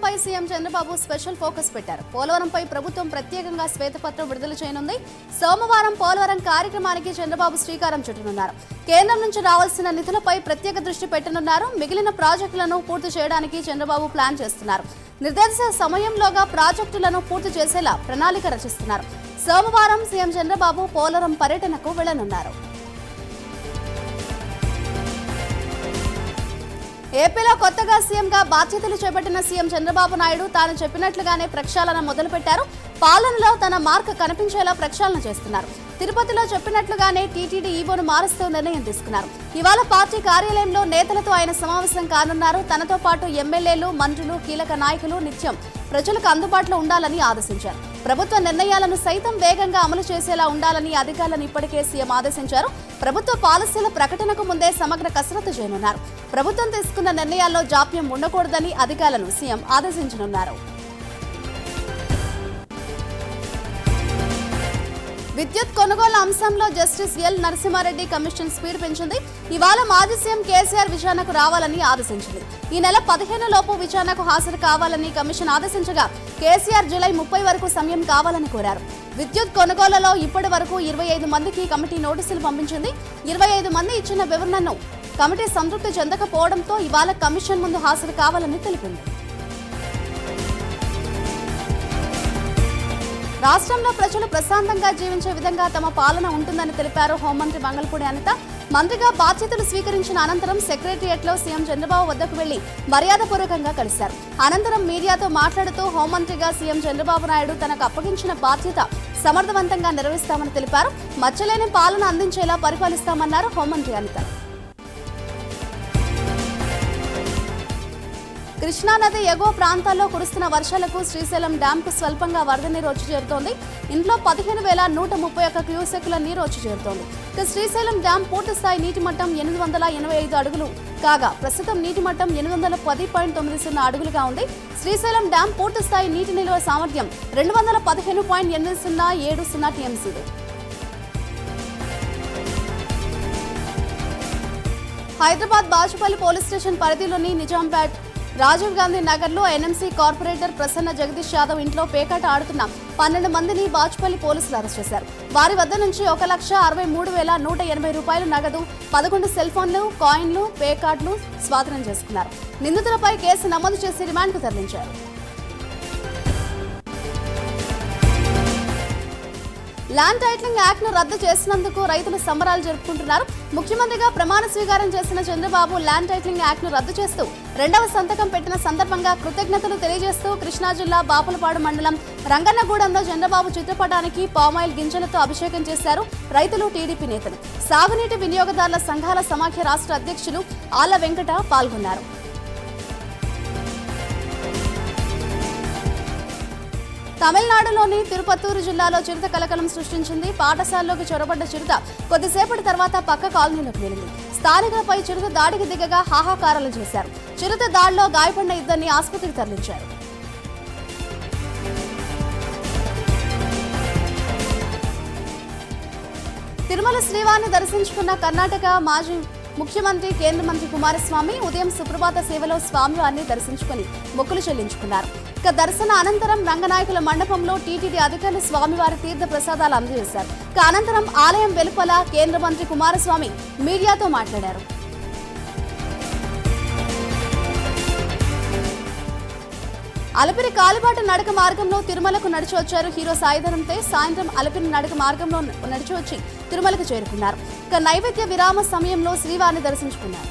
పోలవరంపై CM Chandrababu special focus పెట్టారు. పోలవరంపై ప్రభుత్వం ప్రత్యేకంగా శ్వేతపత్రం విడుదల చేయనుంది. సోమవారం పోలవరం కార్యక్రమానికి చంద్రబాబు శ్రీకారం చుట్టనున్నారు. కేంద్రం నుంచి రావాల్సిన నిధులపై ప్రత్యేక దృష్టి పెట్టనున్నారు. మిగిలిన ప్రాజెక్టులను పూర్తి చేయడానికి చంద్రబాబు ప్లాన్ చేస్తున్నారు. నిర్దేశిత సమయంలోగా ప్రాజెక్టులను పూర్తి చేసేలా ప్రణాళిక రచిస్తున్నారు. సోమవారం సీఎం చంద్రబాబు పోలవరం పర్యటనకు వెళ్లనున్నారు. ఏపీలో కొత్తగా సీఎంగా బాధ్యతలు చేపట్టిన సీఎం చంద్రబాబు నాయుడు తాను చెప్పినట్లుగానే ప్రక్షాళన మొదలుపెట్టారు. పాలనలో తన మార్క్ కనిపించేలా ప్రక్షాళన చేస్తున్నారు. తిరుపతిలో చెప్పినట్లుగానే టీటీడీ ఈవోను మారుస్తూ నిర్ణయం తీసుకున్నారు. ఇవాళ పార్టీ కార్యాలయంలో నేతలతో ఆయన సమావేశం కానున్నారు. తనతో పాటు ఎమ్మెల్యేలు, మంత్రులు, కీలక నాయకులు నిత్యం ప్రజలకు అందుబాటులో ఉండాలని ఆదేశించారు. ప్రభుత్వ నిర్ణయాలను సైతం వేగంగా అమలు చేసేలా ఉండాలని అధికారులను ఇప్పటికే సీఎం ఆదేశించారు. ప్రభుత్వ పాలసీల ప్రకటనకు ముందే సమగ్ర కసరత్తు చేయనున్నారు. ప్రభుత్వం తీసుకున్న నిర్ణయాల్లో జాప్యం ఉండకూడదని అధికారులను సీఎం ఆదేశించనున్నారు. విద్యుత్ కొనుగోలు అంశంలో justice L Narasimha Reddy commission speed పెంచింది. ఇవాళ మాజీ సీఎం కేసీఆర్ విచారణకు రావాలని ఆదేశించింది. ఈ నెల 15 లోపు విచారణకు హాజరు కావాలని కమిషన్ ఆదేశించగా కేసీఆర్ జూలై 30 వరకు సమయం కావాలని కోరారు. విద్యుత్ కొనుగోలులో ఇప్పటి వరకు 25 మందికి కమిటీ నోటీసులు పంపించింది. 25 మంది ఇచ్చిన వివరణను కమిటీ సంతృప్తి చెందకపోవడంతో ఇవాళ కమిషన్ ముందు హాజరు కావాలని తెలిపింది. రాష్ట్రంలో ప్రజలు ప్రశాంతంగా జీవించే విధంగా తమ పాలన ఉంటుందని తెలిపారు హోంమంత్రి మంగళపూడి అనిత. మంత్రిగా బాధ్యతలు స్వీకరించిన అనంతరం సెక్రటరియట్లో సీఎం చంద్రబాబు వద్దకు వెళ్లి మర్యాదపూర్వకంగా కలిశారు. అనంతరం మీడియాతో మాట్లాడుతూ హోంమంత్రిగా సీఎం చంద్రబాబు నాయుడు తనకు అప్పగించిన బాధ్యత సమర్థవంతంగా నిర్వహిస్తామని తెలిపారు. మచ్చలేని పాలన అందించేలా పరిపాలిస్తామన్నారు హోంమంత్రి అనిత. కృష్ణానది ఎగువ ప్రాంతాల్లో కురుస్తున్న వర్షాలకు శ్రీశైలం డ్యాంకు స్వల్పంగా వరద నీరు వచ్చి చేరుతోంది. ఇంట్లో 15,131 క్యూసెక్కుల నీరు వచ్చి చేరుతోంది. శ్రీశైలం డ్యాం పూర్తి స్థాయి నీటి మట్టం 885 అడుగులు కాగా ప్రస్తుతం నీటి మట్టం 810.90 అడుగులుగా ఉంది. శ్రీశైలం డ్యాం పూర్తి స్థాయి నీటి నిల్వ సామర్థ్యం 215.8070 టీఎంసీలు. హైదరాబాద్ బాచుపల్లి పోలీస్ స్టేషన్ పరిధిలోని నిజాంపేట్ రాజీవ్ గాంధీ నగర్ లో ఎన్ఎంసీ కార్పొరేటర్ ప్రసన్న జగదీష్ యాదవ్ ఇంట్లో పేకాట ఆడుతున్న 12 మందిని బాచుపల్లి పోలీసులు అరెస్ట్ చేశారు. వారి వద్ద నుంచి 1,63,180 రూపాయలు నగదు, 11 సెల్ ఫోన్లు, కాయిన్లు, పేకార్డులు స్వాధీనం చేసుకున్నారు. నిందితులపై కేసు నమోదు చేసి రిమాండ్కు తరలించారు. ల్యాండ్ టైటిలింగ్ యాక్ట్ ను రద్దు చేసినందుకు రైతులు సంబరాలు జరుపుకుంటున్నారు. ముఖ్యమంత్రిగా ప్రమాణ స్వీకారం చేసిన చంద్రబాబు ల్యాండ్ టైటిలింగ్ యాక్ట్ ను రద్దు చేస్తూ 2వ సంతకం పెట్టిన సందర్భంగా కృతజ్ఞతలు తెలియజేస్తూ కృష్ణా జిల్లా బాపులపాడు మండలం రంగన్నగూడెంలో చంద్రబాబు చిత్రపటానికి పామాయిల్ గింజలతో అభిషేకం చేశారు రైతులు, టీడీపీ నేతలు. సాగునీటి వినియోగదారుల సంఘాల సమాఖ్య రాష్ట్ర అధ్యక్షులు ఆళ్ల వెంకట పాల్గొన్నారు. తమిళనాడులోని తిరుపత్తూరు జిల్లాలో చిరుత కలకలం సృష్టించింది. పాఠశాలలోకి చొరబడ్డ చిరుత కొద్దిసేపటి తర్వాత పక్క కాలనీలోకి వెళ్లింది. స్థానికులపై చిరుత దాడికి దిగగా హాహాకారాలు చేశారు. చిరుత దాడిలో గాయపడిన ఇద్దరిని ఆసుపత్రికి తరలించారు. తిరుమల శ్రీవారిని దర్శించుకున్న కర్ణాటక మాజీ ముఖ్యమంత్రి, కేంద్ర మంత్రి కుమారస్వామి ఉదయం సుప్రభాత సేవలో స్వామివారిని దర్శించుకుని మొక్కులు చెల్లించుకున్నారు. ఇక దర్శన అనంతరం రంగనాయకుల మండపంలో టీటీడీ అధికారులు స్వామివారి తీర్థ ప్రసాదాలు అందజేశారు. ఇక అనంతరం ఆలయం వెలుపల కేంద్ర మంత్రి కుమారస్వామి మీడియాతో మాట్లాడారు. అలిపిరి కాలిబాట నడక మార్గంలో తిరుమలకు నడిచి వచ్చారు హీరో సాయిధరం తేజ్. సాయంత్రం అలిపిరి నడక మార్గంలో నడిచి వచ్చి తిరుమలకు చేరుకున్నారు. ఇక నైవేద్య విరామ సమయంలో శ్రీవారిని దర్శించుకున్నారు.